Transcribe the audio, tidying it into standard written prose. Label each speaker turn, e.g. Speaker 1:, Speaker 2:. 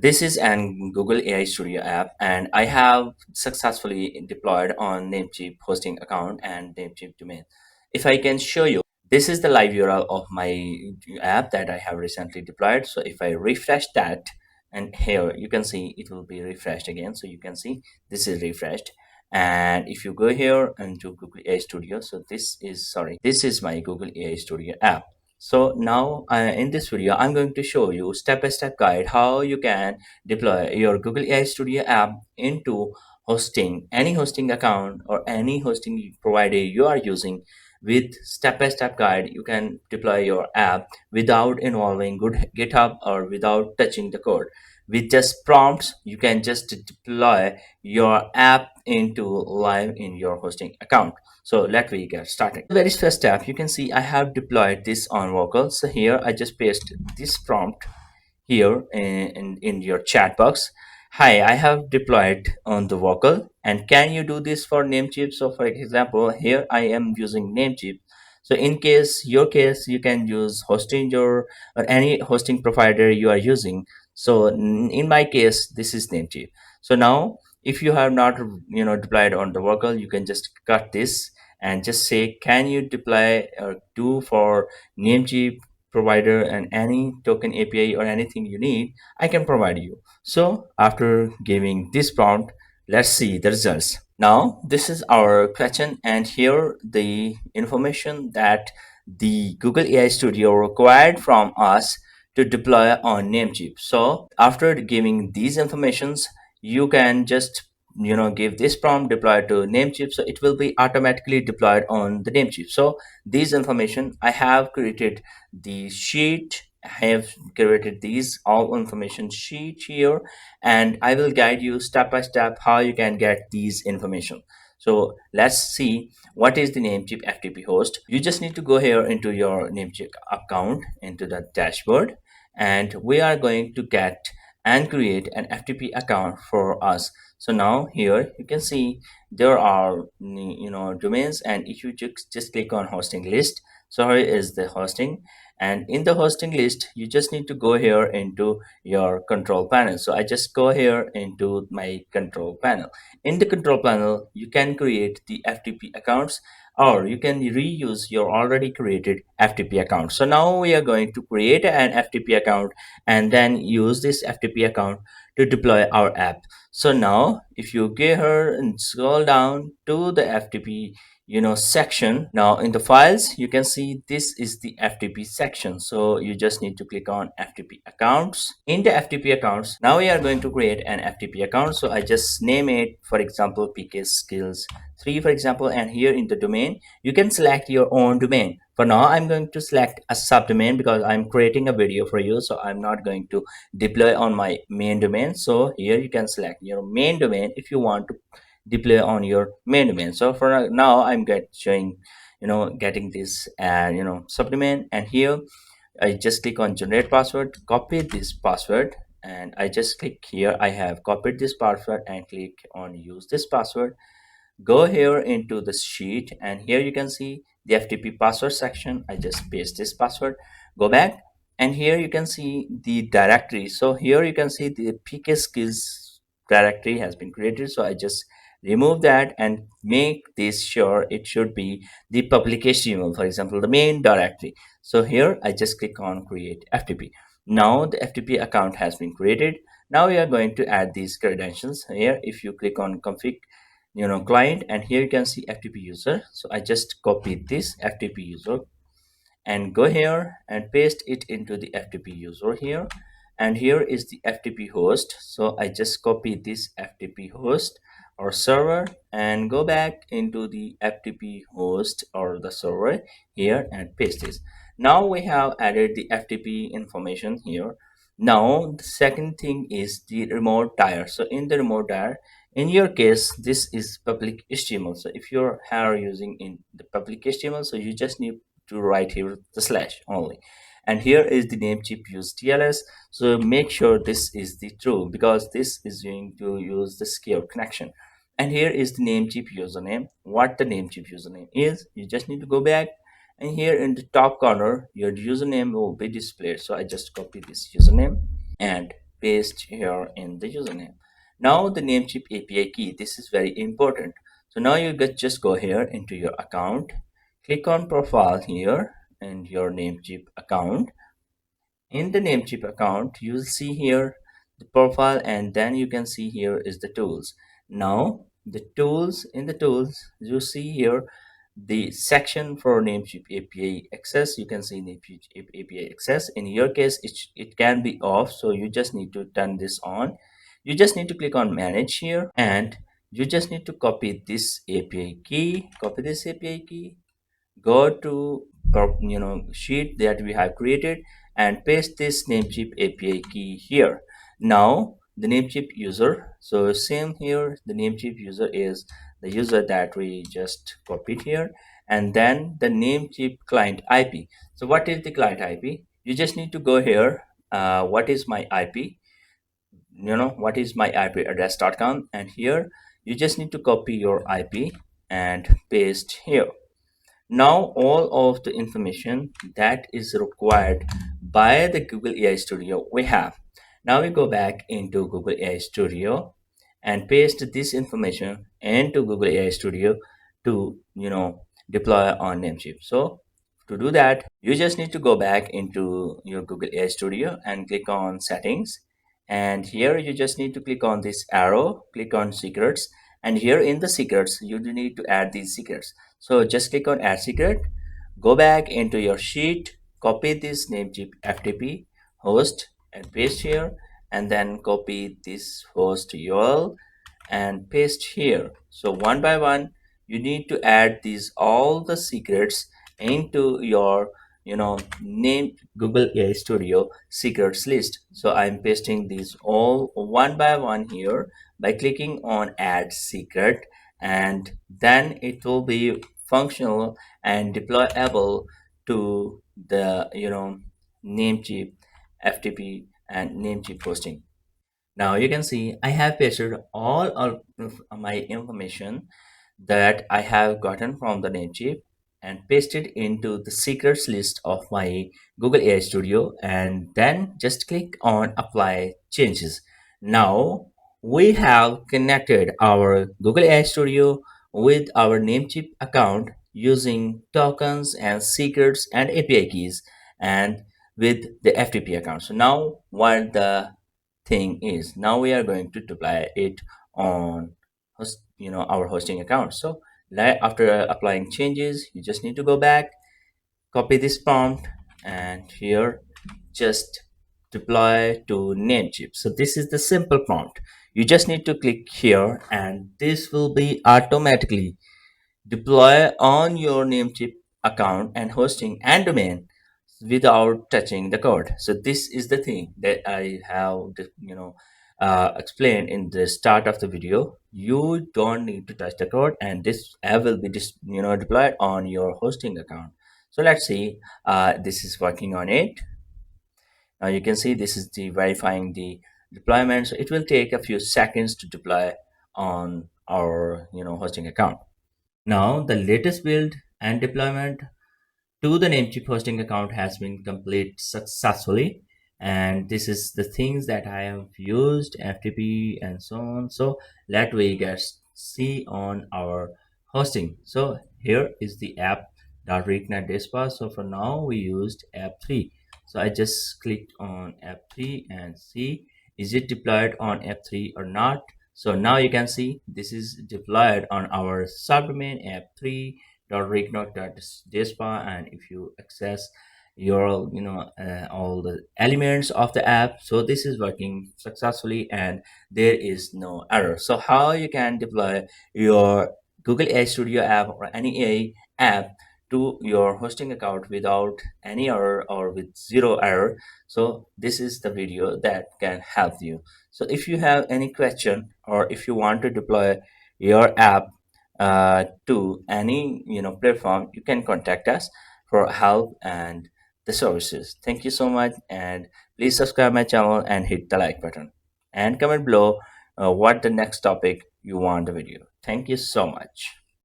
Speaker 1: This is an Google AI Studio app, and I have successfully deployed on Namecheap hosting account and Namecheap domain. If I can show you, this is the live URL of my app that I have recently deployed. So if I refresh that, and here you can see it will be refreshed again. So you can see this is refreshed. And if you go here into Google AI Studio, so this is my Google AI Studio app. So now in this video, I'm going to show you step-by-step guide how you can deploy your Google AI Studio app into hosting, any hosting account or any hosting provider you are using. With step-by-step guide, you can deploy your app without involving good GitHub or without touching the code. With just prompts, you can just deploy your app into live in your hosting account. So let me get started. The very first step, you can see I have deployed this on vocal. So here I just paste this prompt here in your chat box. Hi, I have deployed on the vocal, and can you do this for Namecheap? So for example, here I am using Namecheap. So in your case, you can use hosting or any hosting provider you are using. So in my case, this is Namecheap. So now if you have not deployed on the vocal, you can just cut this and just say, can you deploy or do for Namecheap provider and any token API or anything you need, I can provide you. So after giving this prompt, let's see the results. Now this is our question, and here the information that the Google AI Studio required from us to deploy on Namecheap. So after giving these informations, you can just give this prompt deploy to Namecheap, so it will be automatically deployed on the Namecheap. So these information I have created the sheet. I have created these all information sheet here, and I will guide you step by step how you can get these information. So let's see what is the Namecheap FTP host. You just need to go here into your Namecheap account into the dashboard, and we are going to get and create an FTP account for us. So now here you can see there are domains, and if you just click on hosting list, so here is the hosting, and in the hosting list you just need to go here into your control panel. So I just go here into my control panel. In the control panel you can create the FTP accounts, or you can reuse your already created FTP account. So now we are going to create an FTP account and then use this FTP account to deploy our app. So now if you go here and scroll down to the FTP section, now in the files you can see this is the FTP section. So you just need to click on FTP accounts. In the FTP accounts, now we are going to create an FTP account. So I just name it, for example, PK skills 3 for example, and here in the domain you can select your own domain. For now I'm going to select a subdomain because I'm creating a video for you, so I'm not going to deploy on my main domain. So here you can select your main domain if you want to deploy on your main domain. So for now I'm getting this and subdomain, and here I just click on generate password, copy this password, and I just click here, I have copied this password, and click on use this password. Go here into the sheet, and here you can see the FTP password section. I just paste this password, go back, and here you can see the directory. So here you can see the PK skills directory has been created. So I just remove that and make this sure it should be the public HTML, for example, the main directory. So here I just click on create FTP. Now the FTP account has been created. Now we are going to add these credentials here. If you click on config client, and here you can see FTP user. So I just copy this FTP user and go here and paste it into the FTP user here, and here is the FTP host. So I just copy this FTP host or server and go back into the FTP host or the server here and paste this. Now we have added the FTP information here. Now the second thing is the remote tier. So in the remote tier, in your case this is public HTML. So if you're using in the public HTML, so you just need to write here the slash only, and here is the Namecheap use TLS. So make sure this is the true because this is going to use the secure connection. And here is the Namecheap username. What the Namecheap username is, you just need to go back, and here in the top corner your username will be displayed. So I just copy this username and paste here in the username. Now the Namecheap API key, this is very important. So now you just go here into your account, click on profile here and your Namecheap account. In the Namecheap account, you'll see here the profile, and then you can see here is the tools. Now the tools, in the tools you see here the section for Namecheap API access. You can see Namecheap API access. In your case, it can be off, so you just need to turn this on. You just need to click on manage here, and you just need to copy this API key. Copy this API key, go to sheet that we have created, and paste this Namecheap API key here. Now the Namecheap user, so same here, the Namecheap user is the user that we just copied here, and then the Namecheap client IP. So what is the client IP? You just need to go here, what is my IP, what is my IP address.com, and here you just need to copy your IP and paste here. Now all of the information that is required by the Google AI Studio we have. Now we go back into Google AI Studio and paste this information into Google AI Studio to deploy on Namecheap. So to do that, you just need to go back into your Google AI Studio and click on settings, and here you just need to click on this arrow, click on secrets, and here in the secrets you do need to add these secrets. So just click on add secret, go back into your sheet, copy this Namecheap FTP host and paste here, and then copy this host URL and paste here. So one by one you need to add these all the secrets into your name Google AI Studio secrets list. So I'm pasting these all one by one here by clicking on add secret, and then it will be functional and deployable to the Namecheap FTP and Namecheap hosting. Now you can see I have pasted all of my information that I have gotten from the Namecheap and pasted into the secrets list of my Google AI Studio, and then just click on apply changes. Now we have connected our Google AI Studio with our Namecheap account using tokens and secrets and API keys and with the FTP account. So now what the thing is, now we are going to deploy it on our hosting account. So after applying changes, you just need to go back, copy this prompt, and here just deploy to Namecheap. So this is the simple prompt. You just need to click here, and this will be automatically deploy on your Namecheap account and hosting and domain without touching the code. So this is the thing that I have explained in the start of the video. You don't need to touch the code, and this app will be deployed on your hosting account. So let's see, this is working on it. Now you can see this is the verifying the deployment. So it will take a few seconds to deploy on our hosting account. Now the latest build and deployment to the Namecheap hosting account has been complete successfully, and this is the things that I have used, FTP and so on. So let we get see on our hosting. So here is the app.reconnect desktop. So for now we used app 3. So I just clicked on app 3 and see is it deployed on app 3 or not. So now you can see this is deployed on our subdomain app 3 .reconnect.dspa, and if you access your all the elements of the app, so this is working successfully and there is no error. So how you can deploy your Google AI Studio app or any AI app to your hosting account without any error or with zero error. So this is the video that can help you. So if you have any question or if you want to deploy your app to any platform, you can contact us for help and the services. Thank you so much, and please subscribe my channel and hit the like button and comment below what the next topic you want the video. Thank you so much.